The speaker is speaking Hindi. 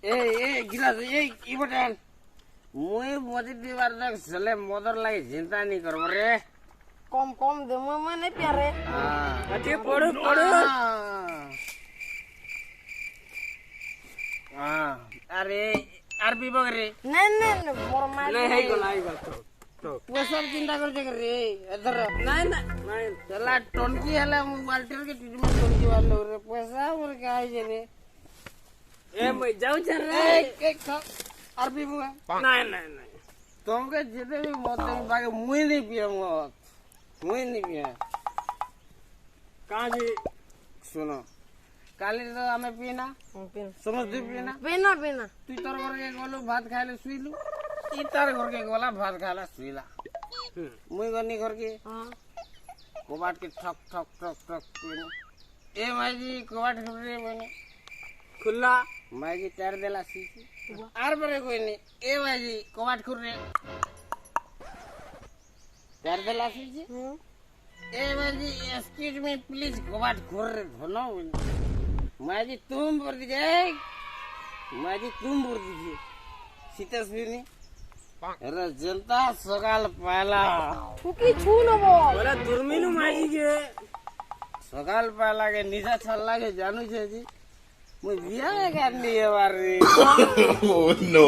ए गिलास ई बटन मुई मदि दीवार तक चले मदर लागे चिंता नहीं करब रे कम कम दे मैं नहीं प्यारे अच्छे पड़ो अरे आर पीबो रे नहीं मोर मार नहीं है गला तो सब चिंता करते कर रे इधर नहीं चला टोनकी हला वाल्टर के ट्रीटमेंट टोनकी वालो रे पैसा मोर काय जे रे ए मैं जाऊ छ रे एक आर पीबो नहीं तुमके जिते भी मत बाके मुई नहीं पिए मुई नहीं पिए कहां जी सुनो काली तो हमें पीना समझ दे पीना तू तोर घर के गोलू भात खाइले सुइलु ई तार घर के गोला भात खाला सुइला मुई गनी घर के कोबाट के ठक ठक ठक ठक पीने ए माई जी कोबाट खुले बने खुला माई जी तार देला सीसी आर बरे कोई नहीं ए माई जी कोबाट खुरे तार देला सीसी ए माई जी एक्सक्यूज मी प्लीज कोबाट खुरे धनो माजी तुम बोल दीजिए माजी तुम बोल दीजिए सीता सुनी अरे जनता सकाल पाला ठुकी छु न बोल बोला दुर्मिनु माजी के सकाल पाला के निजा छल्ला के जानू छे जी मुई बिया करनी है बारे no